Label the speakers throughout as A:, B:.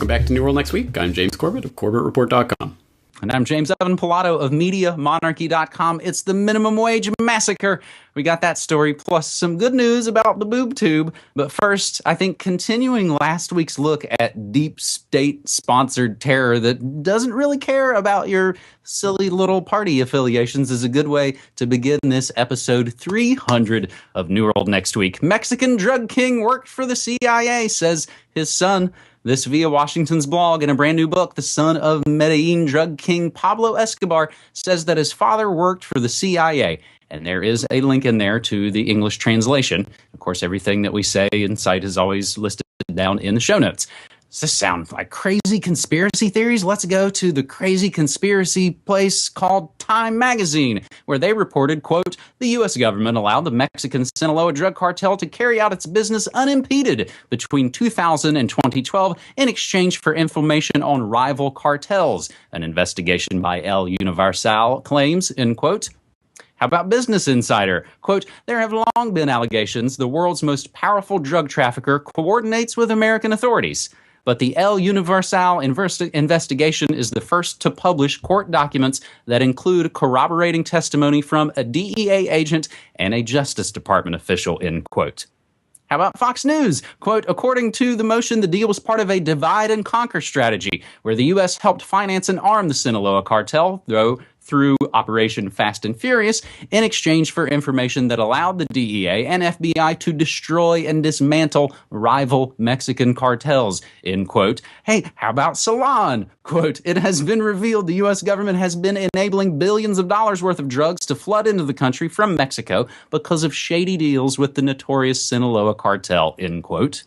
A: back to New World Next Week. I'm James Corbett of CorbettReport.com.
B: And I'm James Evan Pilato of MediaMonarchy.com. It's the minimum wage massacre. We got that story, plus some good news about the boob tube. But first, I think continuing last week's look at deep state-sponsored terror that doesn't really care about your silly little party affiliations is a good way to begin this episode 300 of New World Next Week. Mexican drug king worked for the CIA, says his son. This via Washington's blog. In a brand new book, the son of Medellin drug king Pablo Escobar says that his father worked for the CIA. And there is a link in there to the English translation. Of course, everything that we say and cite is always listed down in the show notes. Does this sound like crazy conspiracy theories? Let's go to the crazy conspiracy place called Time Magazine, where they reported, quote, the U.S. government allowed the Mexican Sinaloa drug cartel to carry out its business unimpeded between 2000 and 2012 in exchange for information on rival cartels. An investigation by El Universal claims, end quote. How about Business Insider? Quote, there have long been allegations the world's most powerful drug trafficker coordinates with American authorities. But the El Universal investigation is the first to publish court documents that include corroborating testimony from a DEA agent and a Justice Department official, end quote. How about Fox News? Quote, according to the motion, the deal was part of a divide and conquer strategy where the U.S. helped finance and arm the Sinaloa cartel, though through Operation Fast and Furious, in exchange for information that allowed the DEA and FBI to destroy and dismantle rival Mexican cartels, end quote. Hey, how about Salon? Quote, it has been revealed the U.S. government has been enabling billions of dollars worth of drugs to flood into the country from Mexico because of shady deals with the notorious Sinaloa cartel, end quote.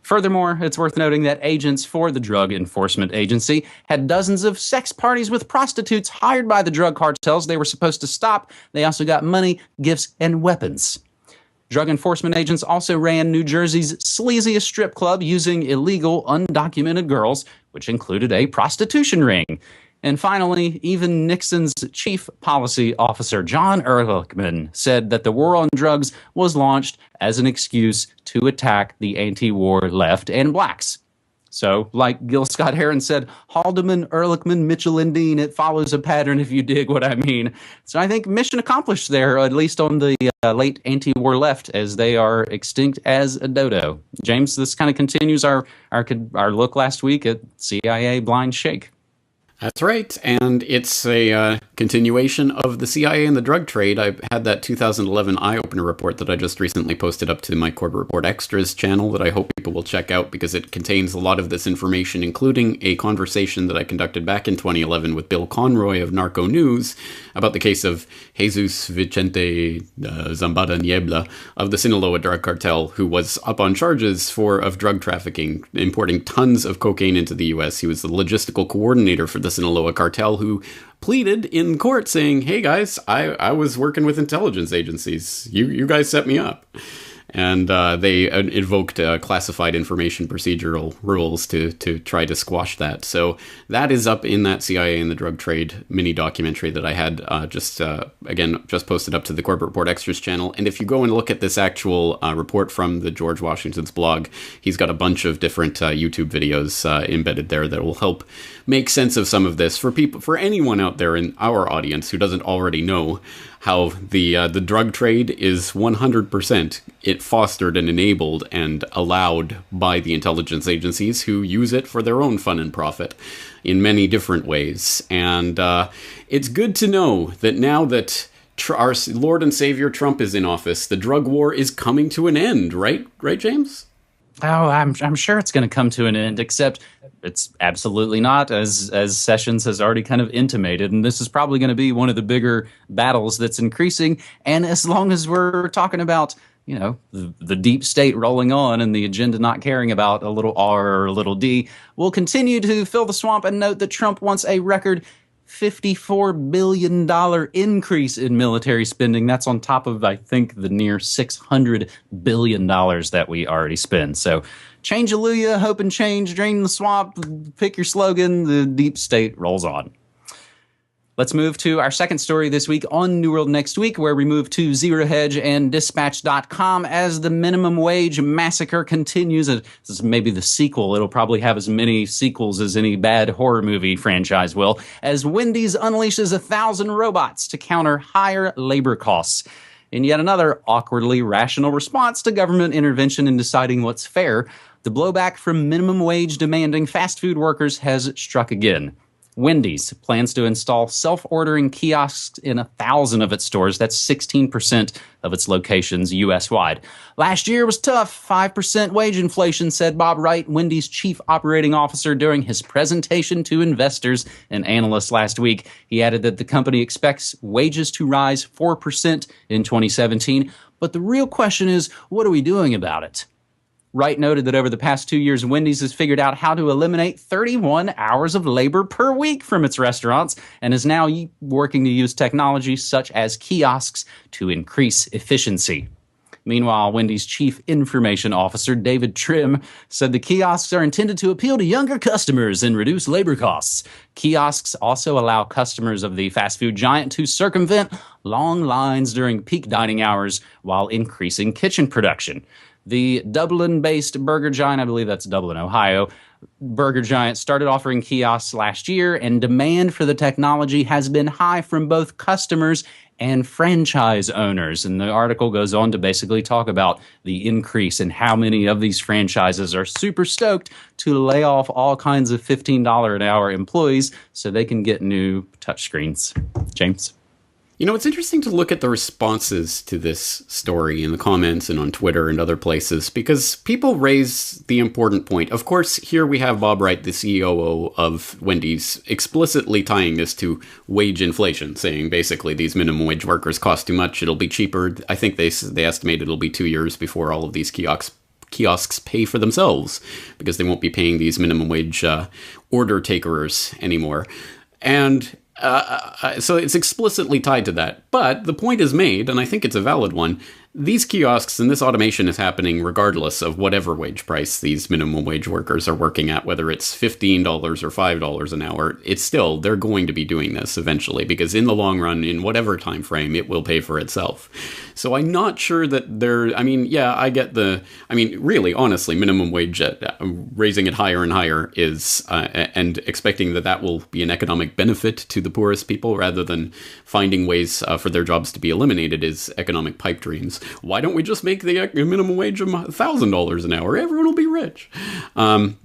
B: Furthermore, it's worth noting that agents for the Drug Enforcement Agency had dozens of sex parties with prostitutes hired by the drug cartels they were supposed to stop. They also got money, gifts, and weapons. Drug enforcement agents also ran New Jersey's sleaziest strip club using illegal, undocumented girls, which included a prostitution ring. And finally, even Nixon's chief policy officer, John Ehrlichman, said that the war on drugs was launched as an excuse to attack the anti-war left and blacks. So, like Gil Scott-Heron said, Haldeman, Ehrlichman, Mitchell, and Dean, it follows a pattern if you dig what I mean. So I think mission accomplished there, at least on the late anti-war left, as they are extinct as a dodo. James, this kind of continues our look last week at CIA blind shake.
A: That's right, and it's a continuation of the CIA and the drug trade. I had that 2011 eye-opener report that I just recently posted up to my Corbett Report Extras channel that I hope people will check out because it contains a lot of this information, including a conversation that I conducted back in 2011 with Bill Conroy of Narco News about the case of Jesus Vicente Zambada Niebla of the Sinaloa drug cartel, who was up on charges of drug trafficking, importing tons of cocaine into the U.S. He was the logistical coordinator for the Sinaloa cartel, who pleaded in court saying, hey guys, I was working with intelligence agencies. You guys set me up. And they invoked classified information procedural rules to try to squash that. So that is up in that CIA and the drug trade mini documentary that I had just posted up to the Corbett Report Extras channel. And if you go and look at this actual report from the George Washington's blog, he's got a bunch of different YouTube videos embedded there that will help make sense of some of this for anyone out there in our audience who doesn't already know how the drug trade is 100% it fostered and enabled and allowed by the intelligence agencies who use it for their own fun and profit in many different ways. And it's good to know that now that our Lord and Savior Trump is in office, the drug war is coming to an end, right? Right, James?
B: Oh, I'm sure it's going to come to an end, except it's absolutely not, as Sessions has already kind of intimated. And this is probably going to be one of the bigger battles that's increasing. And as long as we're talking about, you know, the deep state rolling on and the agenda not caring about a little R or a little D, we'll continue to fill the swamp and note that Trump wants a record $54 billion increase in military spending. That's on top of, I think, the near $600 billion that we already spend. So change Alleluia, hope and change, drain the swamp, pick your slogan, the deep state rolls on. Let's move to our second story this week on New World Next Week, where we move to Zero Hedge and Dispatch.com as the minimum wage massacre continues. This is maybe the sequel. It'll probably have as many sequels as any bad horror movie franchise will, as Wendy's unleashes 1,000 robots to counter higher labor costs. In yet another awkwardly rational response to government intervention in deciding what's fair, the blowback from minimum wage demanding fast food workers has struck again. Wendy's plans to install self-ordering kiosks in 1,000 of its stores. That's 16% of its locations U.S.-wide. Last year was tough. 5% wage inflation, said Bob Wright, Wendy's chief operating officer, during his presentation to investors and analysts last week. He added that the company expects wages to rise 4% in 2017. But the real question is, what are we doing about it? Wright noted that over the past 2 years, Wendy's has figured out how to eliminate 31 hours of labor per week from its restaurants and is now working to use technology such as kiosks to increase efficiency. Meanwhile, Wendy's chief information officer, David Trim, said the kiosks are intended to appeal to younger customers and reduce labor costs. Kiosks also allow customers of the fast food giant to circumvent long lines during peak dining hours while increasing kitchen production. The Dublin-based burger giant, I believe that's Dublin, Ohio, burger giant started offering kiosks last year, and demand for the technology has been high from both customers and franchise owners. And the article goes on to basically talk about the increase in how many of these franchises are super stoked to lay off all kinds of $15 an hour employees so they can get new touchscreens. James?
A: You know, it's interesting to look at the responses to this story in the comments and on Twitter and other places, because people raise the important point. Of course, here we have Bob Wright, the CEO of Wendy's, explicitly tying this to wage inflation, saying basically these minimum wage workers cost too much, it'll be cheaper. I think they estimate it'll be 2 years before all of these kiosks pay for themselves, because they won't be paying these minimum wage order takers anymore. And so it's explicitly tied to that. But the point is made, and I think it's a valid one, these kiosks and this automation is happening regardless of whatever wage price these minimum wage workers are working at, whether it's $15 or $5 an hour. It's still, they're going to be doing this eventually, because in the long run, in whatever time frame, it will pay for itself. So I'm not sure that really, honestly, minimum wage, raising it higher and higher is, and expecting that will be an economic benefit to the poorest people rather than finding ways for their jobs to be eliminated, is economic pipe dreams. Why don't we just make the minimum wage $1,000 an hour? Everyone will be rich. Learn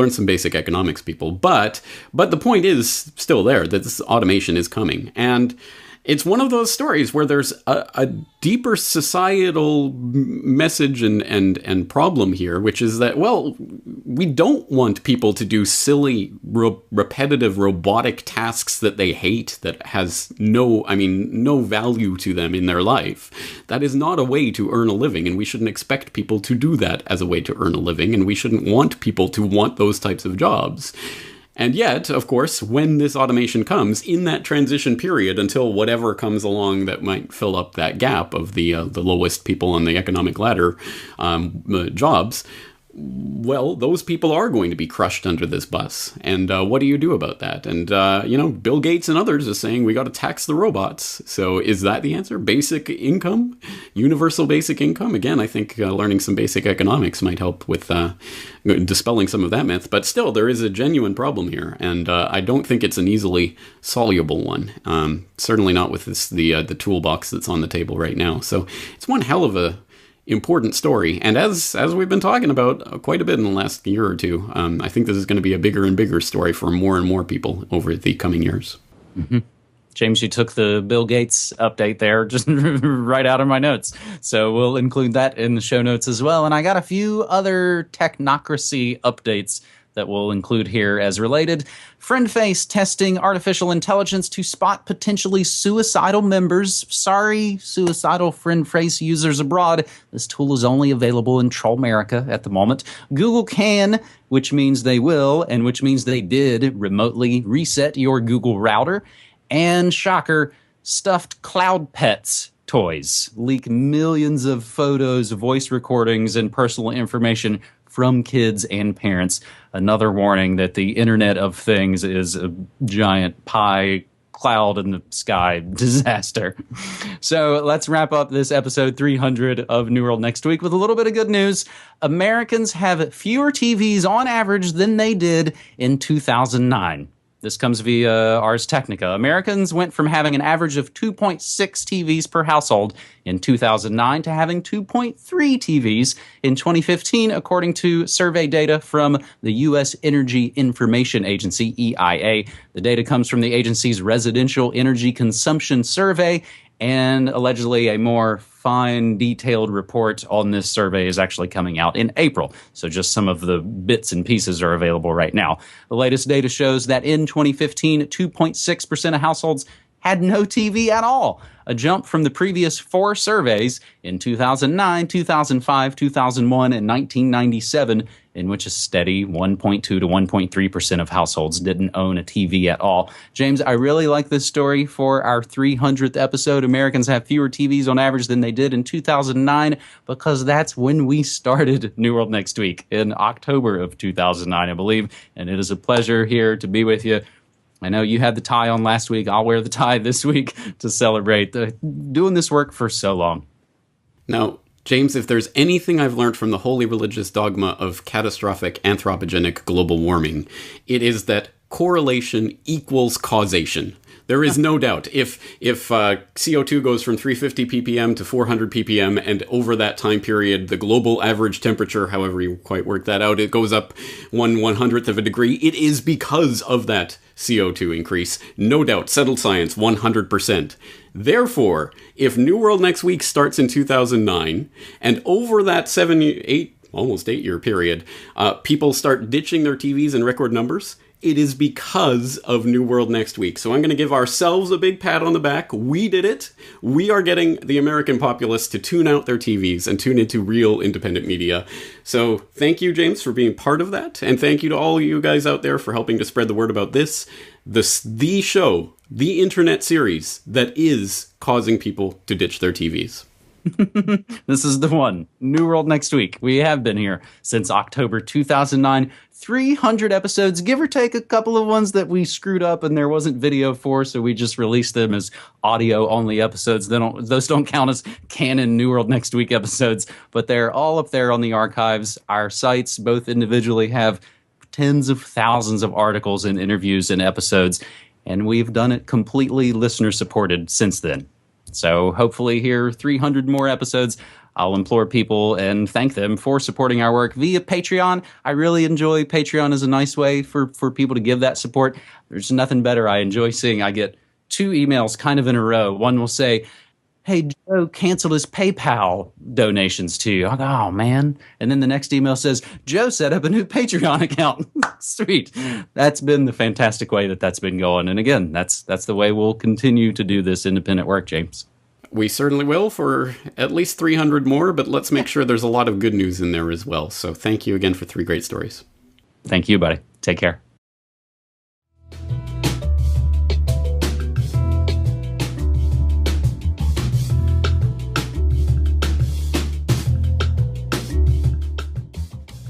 A: some basic economics, people. But the point is still there, that this automation is coming. And it's one of those stories where there's a deeper societal message and problem here, which is that, well, we don't want people to do silly, repetitive, robotic tasks that they hate, that has no value to them in their life. That is not a way to earn a living, and we shouldn't expect people to do that as a way to earn a living, and we shouldn't want people to want those types of jobs. And yet, of course, when this automation comes, in that transition period until whatever comes along that might fill up that gap of the lowest people on the economic ladder jobs, well, those people are going to be crushed under this bus. And what do you do about that? And, Bill Gates and others are saying we got to tax the robots. So is that the answer? Basic income? Universal basic income? Again, I think learning some basic economics might help with dispelling some of that myth. But still, there is a genuine problem here. And I don't think it's an easily soluble one. Certainly not with the toolbox that's on the table right now. So it's one hell of a important story, and as we've been talking about quite a bit in the last year or two, I think this is going to be a bigger and bigger story for more and more people over the coming years.
B: Mm-hmm. James, you took the Bill Gates update there just right out of my notes, so we'll include that in the show notes as well. And I got a few other technocracy updates that we'll include here as related. FriendFace testing artificial intelligence to spot potentially suicidal members. Sorry, suicidal FriendFace users abroad. This tool is only available in Trollmerica at the moment. Google can, which means they will, and which means they did remotely reset your Google router. And shocker, stuffed cloud pets toys leak millions of photos, voice recordings, and personal information from kids and parents. Another warning that the Internet of Things is a giant pie cloud in the sky disaster. So let's wrap up this episode 300 of New World Next Week with a little bit of good news. Americans have fewer TVs on average than they did in 2009. This comes via Ars Technica. Americans went from having an average of 2.6 TVs per household in 2009 to having 2.3 TVs in 2015, according to survey data from the U.S. Energy Information Agency, EIA. The data comes from the agency's Residential Energy Consumption Survey, and allegedly a more fine, detailed report on this survey is actually coming out in April. So just some of the bits and pieces are available right now. The latest data shows that in 2015, 2.6% of households had no TV at all, a jump from the previous 4 surveys in 2009, 2005, 2001, and 1997, in which a steady 1.2 to 1.3% of households didn't own a TV at all. James, I really like this story for our 300th episode. Americans have fewer TVs on average than they did in 2009, because that's when we started New World Next Week, in October of 2009, I believe. And it is a pleasure here to be with you. I know you had the tie on last week. I'll wear the tie this week to celebrate doing this work for so long.
A: Now, James, if there's anything I've learned from the holy religious dogma of catastrophic anthropogenic global warming, it is that correlation equals causation. There is no doubt. If CO2 goes from 350 ppm to 400 ppm, and over that time period, the global average temperature, however you quite work that out, it goes up 1/100th of a degree, it is because of that CO2 increase. No doubt. Settled science, 100%. Therefore, if New World Next Week starts in 2009, and over that almost 8-year period, people start ditching their TVs in record numbers, it is because of New World Next Week. So I'm going to give ourselves a big pat on the back. We did it. We are getting the American populace to tune out their TVs and tune into real independent media. So thank you, James, for being part of that. And thank you to all you guys out there for helping to spread the word about the show, the internet series that is causing people to ditch their TVs.
B: This is the one. New World Next Week. We have been here since October 2009. 300 episodes, give or take a couple of ones that we screwed up and there wasn't video for, so we just released them as audio-only episodes. Those don't count as canon New World Next Week episodes, but they're all up there on the archives. Our sites, both individually, have tens of thousands of articles and interviews and episodes, and we've done it completely listener-supported since then. So hopefully here, 300 more episodes. I'll implore people and thank them for supporting our work via Patreon. I really enjoy Patreon as a nice way for people to give that support. There's nothing better. I enjoy seeing I get 2 emails kind of in a row. One will say, "Hey, Joe canceled his PayPal donations to you." I go, "Oh, man." And then the next email says, "Joe set up a new Patreon account." Sweet. That's been the fantastic way that's been going. And again, that's the way we'll continue to do this independent work, James.
A: We certainly will for at least 300 more, but let's make sure there's a lot of good news in there as well. So thank you again for 3 great stories.
B: Thank you, buddy. Take care.